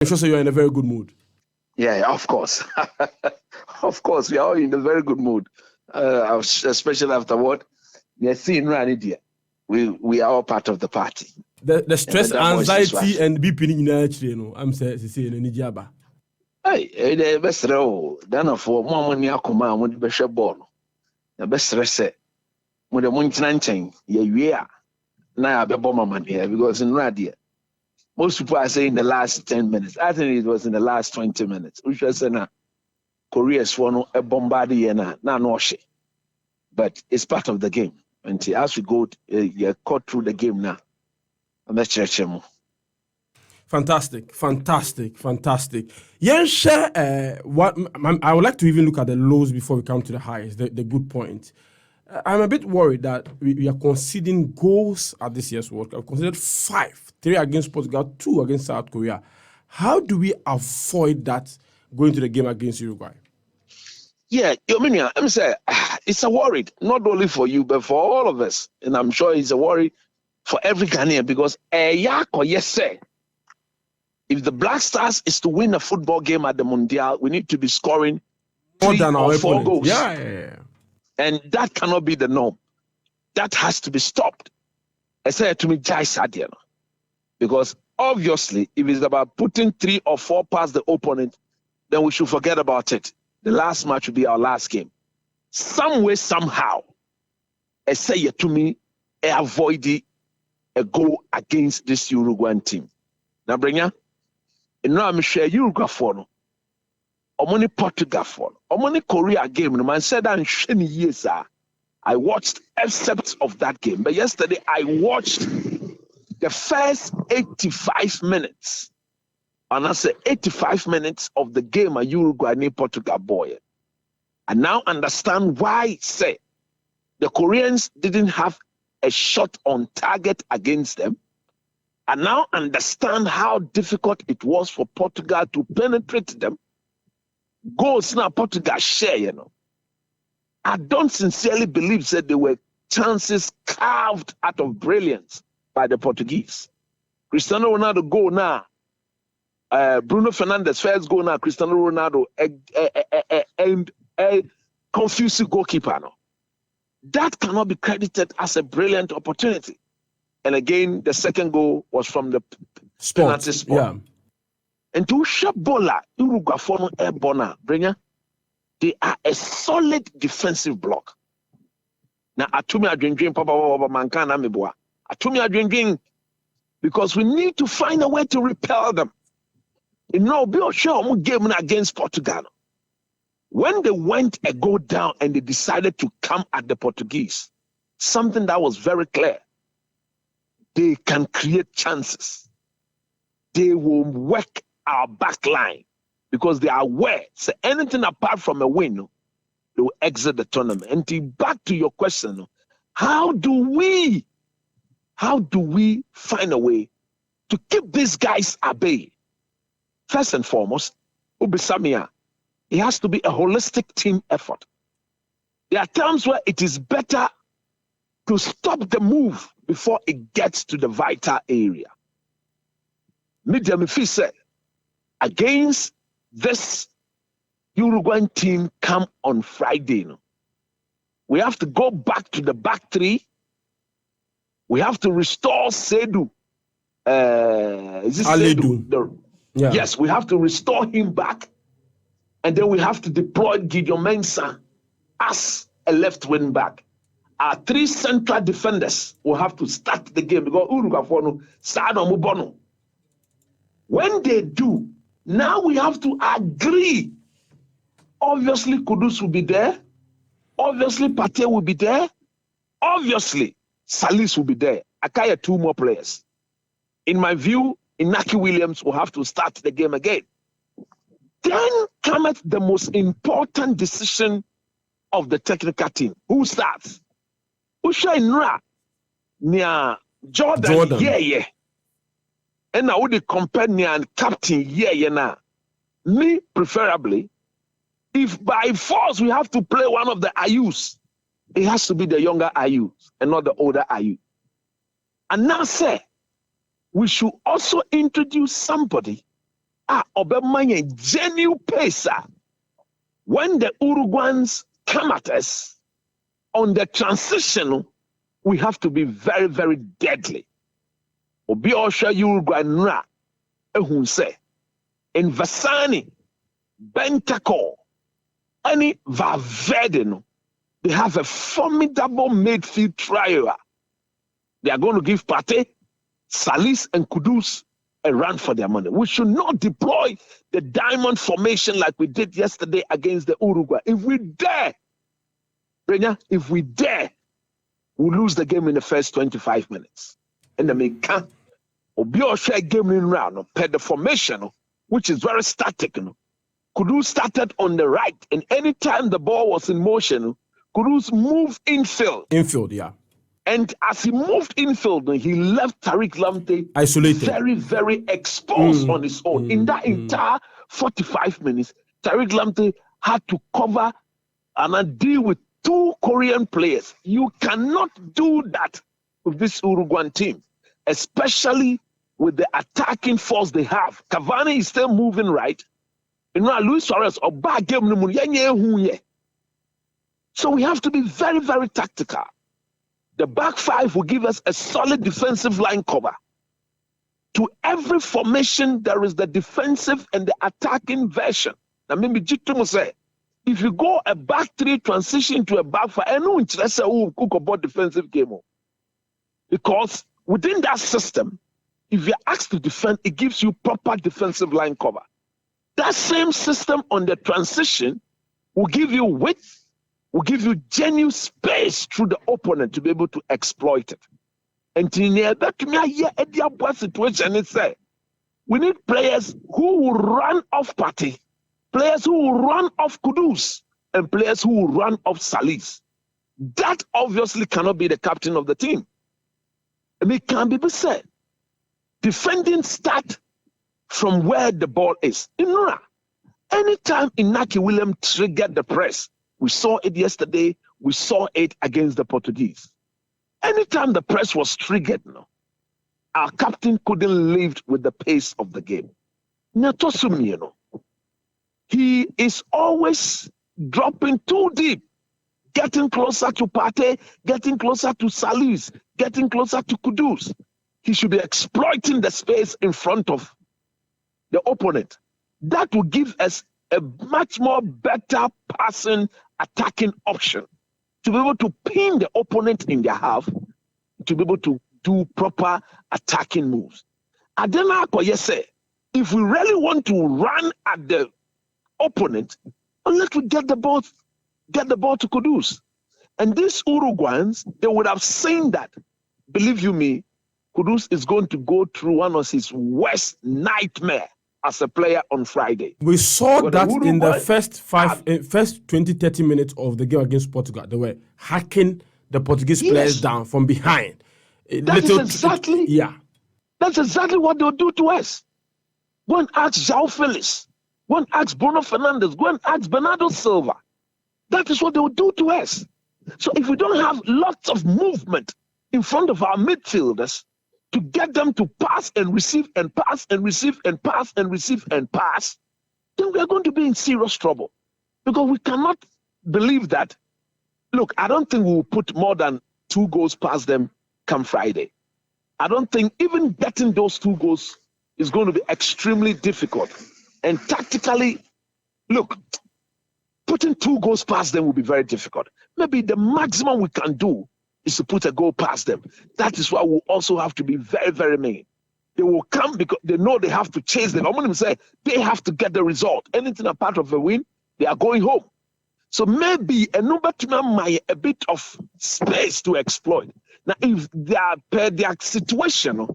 I'm sure you're in a very good mood. Yeah, of course. Of course, we are all in a very good mood. Especially after what we are seeing right here. We are all part of the party. The stress, anxiety, and BP, I'm saying, any jabba. Hey, the best row. Then for more money, I come out with the best ball. The best stress. With the money chain, yeah. Now I be bomb money because in radio, most people are saying the last 10 minutes. I think it was in the last 20 minutes. We should say now, Korea's one a bombardie and now no shit. But it's part of the game. And as we go, you cut through the game now. I'm not churching. Fantastic. Yes, what I would like to even look at the lows before we come to the highs, the good point. I'm a bit worried that we are conceding goals at this year's World Cup. We've considered 5, 3 against Portugal, 2 against South Korea. How do we avoid that going to the game against Uruguay? Yeah, I'm saying it's a worry, not only for you, but for all of us. And I'm sure it's a worry for every Ghanaian because yes, sir. If the Black Stars is to win a football game at the Mundial, we need to be scoring more 3 than or our 4 opponent. goals. Yeah. And that cannot be the norm. That has to be stopped. I said to me, Jai Sadiano. Because obviously, if it's about putting 3 or 4 past the opponent, then we should forget about it. The last match will be our last game. Some way, somehow, I say to me, I avoid a goal against this Uruguayan team. Now, bring ya. And now I'm sure Uruguay for no. Omoni Portugal for no. Omoni Korea game. No man said that in years. I watched excerpts of that game. But yesterday, I watched the first 85 minutes. And I said 85 minutes of the game a Uruguay and Portugal boy. I now understand why, say, the Koreans didn't have a shot on target against them. I now understand how difficult it was for Portugal to penetrate them. Goals now Portugal share, I don't sincerely believe that there were chances carved out of brilliance by the Portuguese. Cristiano Ronaldo goal now. Bruno Fernandes first goal now. Cristiano Ronaldo and a confused goalkeeper. No. That cannot be credited as a brilliant opportunity. And again, the second goal was from the penalty spot. Yeah. And to Shabola, Uruguay for Airborne, Bringer, they are a solid defensive block. Now, Atumi Adwendwen, Papa Mankana Meboa. Atumi Adwendwen, because we need to find a way to repel them. You know, be sure game against Portugal. When they went a goal down and they decided to come at the Portuguese, something that was very clear. They can create chances. They will work our back line because they are aware. So anything apart from a win, they will exit the tournament. And back to your question, how do we find a way to keep these guys at bay? First and foremost, Ubisamia, it has to be a holistic team effort. There are times where it is better to stop the move before it gets to the vital area. Medium said, against this Uruguayan team come on Friday. We have to go back to the back 3. We have to restore Seydou. Is this Seydou? Yeah. Yes, we have to restore him back. And then we have to deploy Gideon Mensah as a left wing back. Our 3 central defenders will have to start the game because Uruguay for no Sado Mubono. When they do, now we have to agree. Obviously, Kudus will be there. Obviously, Partey will be there. Obviously, Salis will be there. Akaya 2 more players. In my view, Inaki Williams will have to start the game again. Then cometh the most important decision of the technical team. Who starts? Usha Inra near Jordan. Yeah. And I would compare near captain now. Me, preferably, if by force we have to play one of the Ayus, it has to be the younger Ayu and not the older Ayu. And now say, we should also introduce somebody obemanye genuine pace. When the Uruguayans come at us on the transition, we have to be very, very deadly. Obi osha Uruguay nra ehun se in Vasani, Bentancur, any Valverde, no, they have a formidable midfield trio. They are going to give Partey, Salis, and Kudus a run for their money. We should not deploy the diamond formation like we did yesterday against the Uruguay. If we dare, Renya, we'll lose the game in the first 25 minutes. And the Meka, Obi share game in round, per the formation, which is very static. Kudus started on the right, and anytime the ball was in motion, Kudus moved infield. Infield, yeah. And as he moved infield, he left Tariq Lamptey isolated, very, very exposed on his own. In that entire 45 minutes, Tariq Lamptey had to cover and deal with 2 Korean players. You cannot do that with this Uruguayan team, especially with the attacking force they have. Cavani is still moving right. Luis Suarez or back game. So we have to be very, very tactical. The back 5 will give us a solid defensive line cover. To every formation, there is the defensive and the attacking version. Now, maybe Jitumo say, if you go a back 3 transition to a back 5, I know it's a cook about defensive game. Because within that system, if you're asked to defend, it gives you proper defensive line cover. That same system on the transition will give you width, will give you genuine space through the opponent to be able to exploit it. And to me, situation is say we need players who will run off Partey, players who will run off Kudus, and players who will run off Salis. That obviously cannot be the captain of the team. I mean, can be said. Defending start from where the ball is. Anytime Inaki Williams triggered the press, we saw it yesterday, we saw it against the Portuguese. Anytime the press was triggered, our captain couldn't live with the pace of the game. He is always dropping too deep, getting closer to Partey, getting closer to Salis, getting closer to Kudus. He should be exploiting the space in front of the opponent. That will give us a much more better passing, attacking option to be able to pin the opponent in their half, to be able to do proper attacking moves. Adema Akoye, if we really want to run at the opponent, let we get the ball to Kudus. And these Uruguayans, they would have seen that. Believe you me, Kudus is going to go through one of his worst nightmare as a player on Friday. We saw that in the first 20, 30 minutes of the game against Portugal. They were hacking the Portuguese players down from behind. That's exactly what they'll do to us. Go and ask João Felix. Go and ask Bruno Fernandes. Go and ask Bernardo Silva. That is what they will do to us. So if we don't have lots of movement in front of our midfielders, to get them to pass and receive and pass and receive and pass and receive and pass, then we are going to be in serious trouble. Because we cannot believe that. Look, I don't think we will put more than 2 goals past them come Friday. I don't think even getting those 2 goals is going to be extremely difficult. And tactically, look, putting 2 goals past them will be very difficult. Maybe the maximum we can do is to put a goal past them. That is why we'll also have to be very, very mean. They will come because they know they have to chase them. I'm going to say they have to get the result. Anything apart of a win, they are going home. So maybe a bit of space to exploit. Now, if they are per their situation,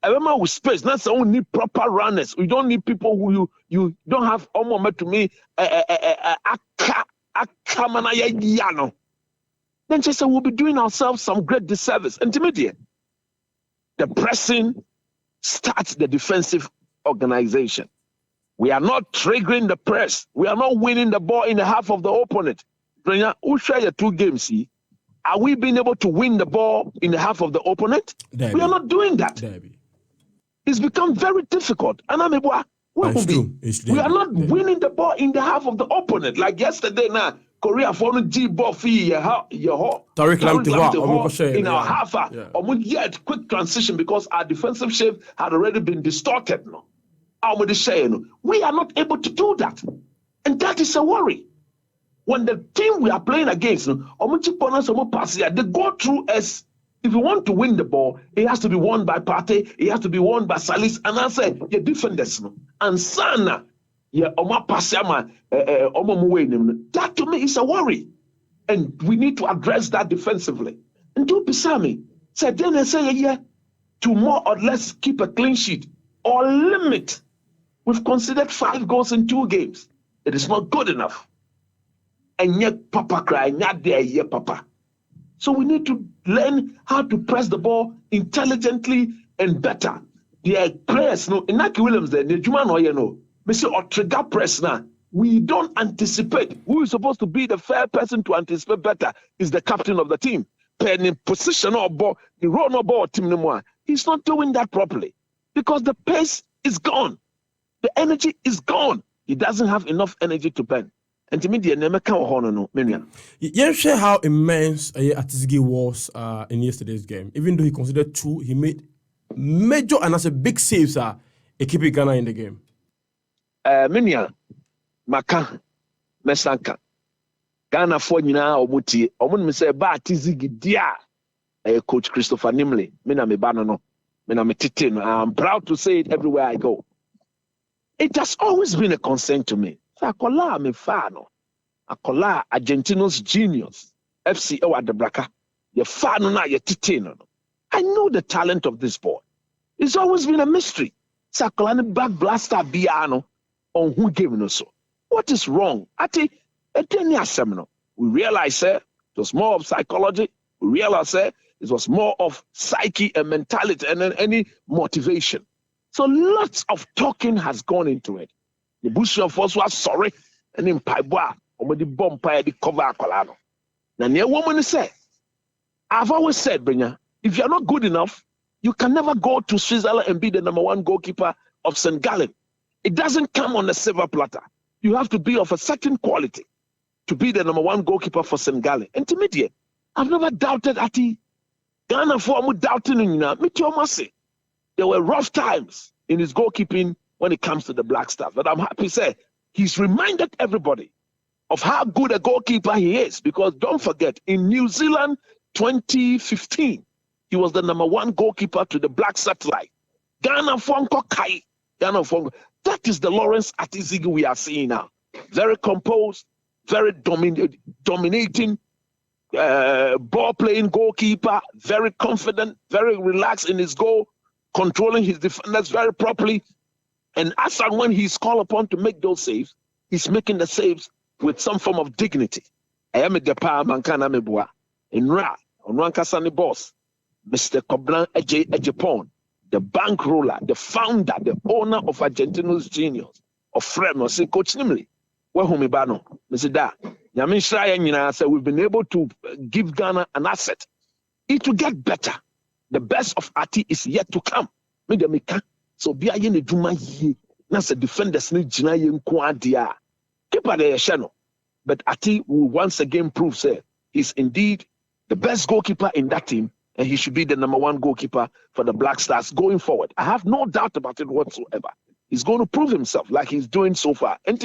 remember with space, that's only need proper runners. We don't need people who you don't have almost to me then just say we'll be doing ourselves some great disservice. Intermediate. The pressing starts the defensive organization. We are not triggering the press. We are not winning the ball in the half of the opponent. Who share your 2 games? See? Are we being able to win the ball in the half of the opponent? We are not doing that. It's become very difficult. It's true. We are not winning the ball in the half of the opponent. Like yesterday now, Korea for G ball fee in our half. Yet quick transition because our defensive shape had already been distorted. No, we are not able to do that, and that is a worry. When the team we are playing against, they go through as if you want to win the ball, it has to be won by Partey, it has to be won by Salis, and I say your defenders. And Sana, that to me is a worry. And we need to address that defensively. And do Pisami said then I say to more or less keep a clean sheet or limit. We've considered 5 goals in 2 games. It is not good enough. And yet Papa cry, not there yet Papa. So we need to learn how to press the ball intelligently and better. The press, no, Inaki Williams there, the Juma no, Mr. or trigger press now. We don't anticipate. Who is supposed to be the fair person to anticipate better is the captain of the team. Penny position or ball, the role no ball team no more. He's not doing that properly because the pace is gone. The energy is gone. He doesn't have enough energy to burn. And to me, the name no. You share how immense Atizigi was in yesterday's game. Even though he considered 2, he made major and as a big saves keeping Ghana in the game. Minya Maka Mesanka Ghana for nyina omuti omun me say ba Atizigi dia Coach Christopher Nimley mina me bano no mina me tete no. I'm proud to say it everywhere I go. It has always been a concern to me. Akola me fano. Akola Argentino's genius. FC Ewa de Braka. Ye fano na ye titino. I know the talent of this boy. It's always been a mystery. Sakola ni back blaster biano on who gave no so. What is wrong? Ati eteni asemno. We realize it was more of psychology. We realize it was more of psyche and mentality and any motivation. So lots of talking has gone into it. The Bush of us was sorry, and in Paiboa, or the bomb pie, the cover Colano. Now, near woman said, I've always said, Brenya, if you're not good enough, you can never go to Switzerland and be the #1 goalkeeper of St. Gallen. It doesn't come on a silver platter. You have to be of a certain quality to be the #1 goalkeeper for St. Gallen. And to me, I've never doubted Ati. Ghana for doubting in there were rough times in his goalkeeping when it comes to the Black Stars. But I'm happy to say he's reminded everybody of how good a goalkeeper he is. Because don't forget, in New Zealand 2015, he was the #1 goalkeeper to the Black Satellite. Ghana Fonko Kai. Ghana Fonko. That is the Lawrence Atizigi we are seeing now. Very composed, very dominating, ball-playing goalkeeper, very confident, very relaxed in his goal, controlling his defenders very properly. And as and when he's called upon to make those saves, he's making the saves with some form of dignity. I am a Depar Mankana Mebua. In Ra, on Rankasani boss, Mr. Koblan Ejepon, the bankroller, the founder, the owner of Argentino's genius, of Frem, say Coach Nimley. Where Homibano, Mr. Da, Yamin Shraya said we've been able to give Ghana an asset. It will get better. The best of Ati is yet to come. So be a yen juma ye. That's a defenders ni jina yen kwadia. Keep at the channel. But Ati will once again prove say he's indeed the best goalkeeper in that team, and he should be the #1 goalkeeper for the Black Stars going forward. I have no doubt about it whatsoever. He's going to prove himself like he's doing so far. And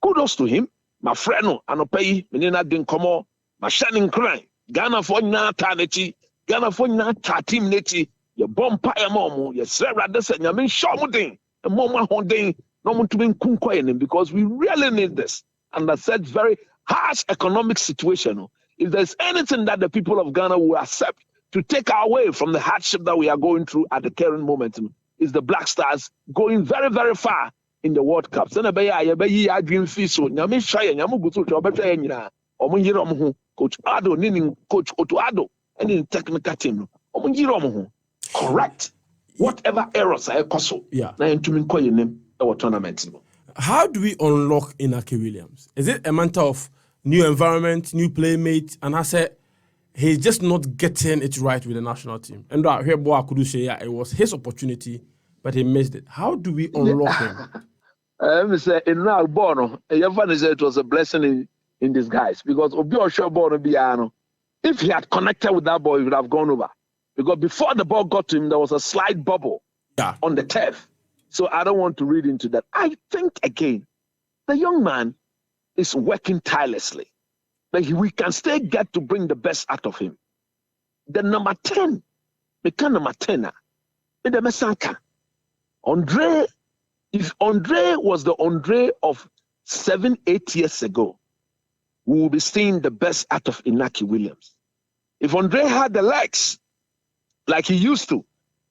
kudos to him. My friend, Anopeyi, Menina Dinkomo, my shining crying. Ghana for na tanechi, Ghana for na tatim neti. Your bomb pie momo, your Sarah descent, your mean shomuding, and moma honding, no to be kunkoin because we really need this. And that's a very harsh economic situation. If there's anything that the people of Ghana will accept to take away from the hardship that we are going through at the current moment, is the Black Stars going very, very far in the World Cup. Coach Ado, meaning Coach Otuado, and in technical team. Correct whatever errors I caused. Yeah. Our tournament. How do we unlock Inaki Williams? Is it a matter of new environment, new playmates, and I said he's just not getting it right with the national team? And I hear Boa Kudu say it was his opportunity, but he missed it. How do we unlock him? me say in now born, everyone said it was a blessing in disguise because Obi Osho born Biano. If he had connected with that ball, he would have gone over. Because before the ball got to him, there was a slight bubble on the turf. So I don't want to read into that. I think again, the young man is working tirelessly. But we can still get to bring the best out of him. The number 10, the number 10, the Mesanka. Andre, if Andre was the Andre of 7-8 years ago, we will be seeing the best out of Inaki Williams. If Andre had the legs like he used to,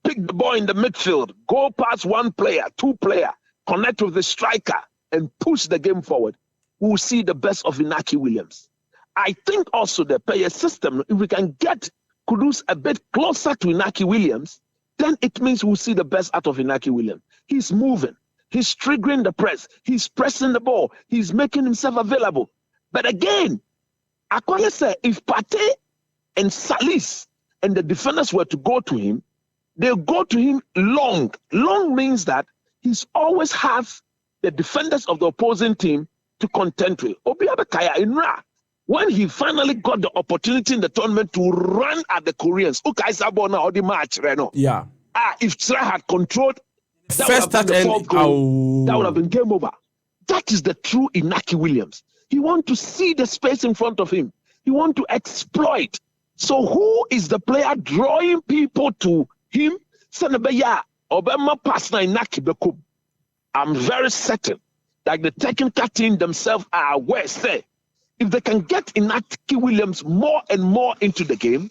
pick the ball in the midfield, go past one player, two player, connect with the striker, and push the game forward, we will see the best of Inaki Williams. I think also the player system, if we can get Kudus a bit closer to Inaki Williams, then it means we'll see the best out of Inaki Williams. He's moving. He's triggering the press. He's pressing the ball. He's making himself available. But again, Akoya said, if Pate and Salis and the defenders were to go to him, they'll go to him long. Long means that he's always has the defenders of the opposing team to contend with. Obiabekaya Inra, when he finally got the opportunity in the tournament to run at the Koreans, yeah. If Tra had controlled, that First would have been the fourth goal. That would have been game over. That is the true Inaki Williams. He wants to see the space in front of him. He wants to exploit. So who is the player drawing people to him? I'm very certain that the technical team themselves are aware, say, if they can get Inaki Williams more and more into the game,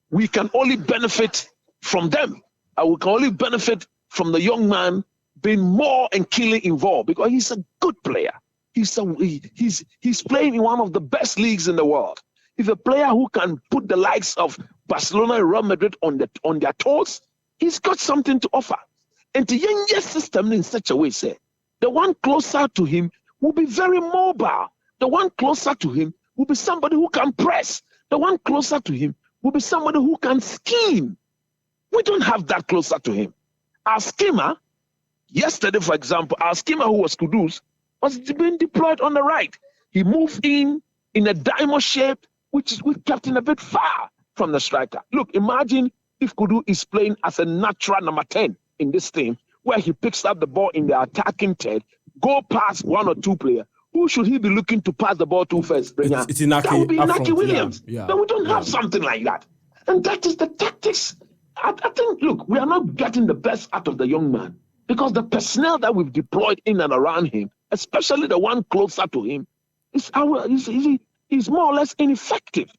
we can only benefit from them. We can only benefit from the young man being more and keenly involved because he's a good player. He's playing in one of the best leagues in the world. If a player who can put the likes of Barcelona and Real Madrid on their toes, he's got something to offer. And the young system in such a way, say, the one closer to him will be very mobile. The one closer to him will be somebody who can press. The one closer to him will be somebody who can scheme. We don't have that closer to him. Our schemer, yesterday, for example, our schemer who was Kudus, was being deployed on the right. He moved in a diamond shape, which we kept him a bit far from the striker. Look, imagine if Kudu is playing as a natural number 10 in this team, where he picks up the ball in the attacking third, go past one or two players. Who should he be looking to pass the ball to first? It's Inaki, that would be Inaki Williams. Yeah. But we don't have something like that. And that is the tactics. I think, look, we are not getting the best out of the young man because the personnel that we've deployed in and around him, especially the one closer to him, is more or less ineffective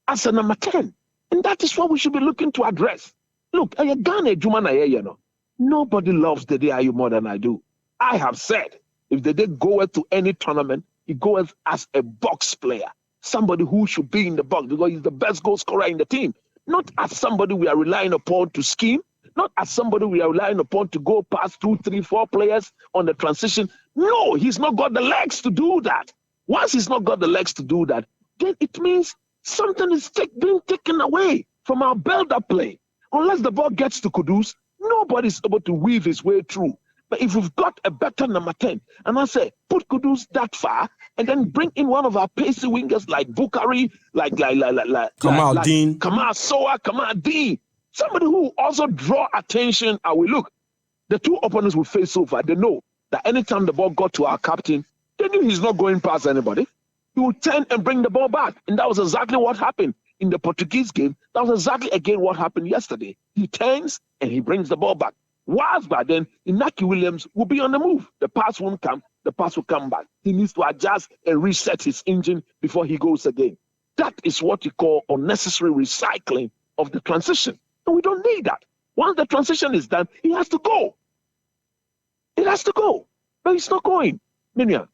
as a number 10. And that is what we should be looking to address. Look, nobody loves the DIU more than I do. I have said, if they did go to any tournament, he goes as a box player, somebody who should be in the box because he's the best goal scorer in the team, not as somebody we are relying upon to scheme, not as somebody we are relying upon to go past 2, 3, 4 players on the transition. No, he's not got the legs to do that. Once he's not got the legs to do that, then it means something is being taken away from our build-up play. Unless the ball gets to Kudus, nobody's able to weave his way through. But if we've got a better number 10, and I say, put Kudus that far, and then bring in one of our pacey wingers like Bukari, like Kamal Dean, Kamal Soa, Kamal Dean, somebody who also draw attention. And we look, the two opponents we face so far, they know that anytime the ball got to our captain, they knew he's not going past anybody. He would turn and bring the ball back. And that was exactly what happened in the Portuguese game. That was exactly, again, what happened yesterday. He turns and he brings the ball back. Whilst by then, Inaki Williams will be on the move. The pass won't come. The pass will come back. He needs to adjust and reset his engine before he goes again. That is what you call unnecessary recycling of the transition. And we don't need that. Once the transition is done, he has to go. It has to go. But he's not going. Minian.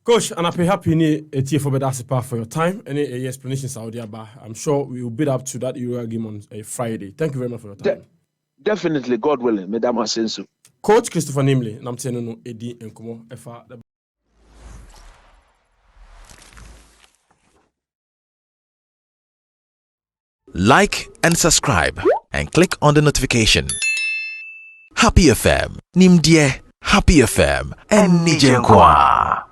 Coach, and I'm happy ni etie for better support for your time. Any explanations Saudi Arabia? I'm sure we will build up to that Uruguay game on a Friday. Thank you very much for your time. Definitely, God willing, Madam Asensu. Coach Christopher Nimley, Namteno no Edi Nkomo Efa. Like and subscribe and click on the notification. Happy FM, Nimdie. Happy FM and Nijenkwa.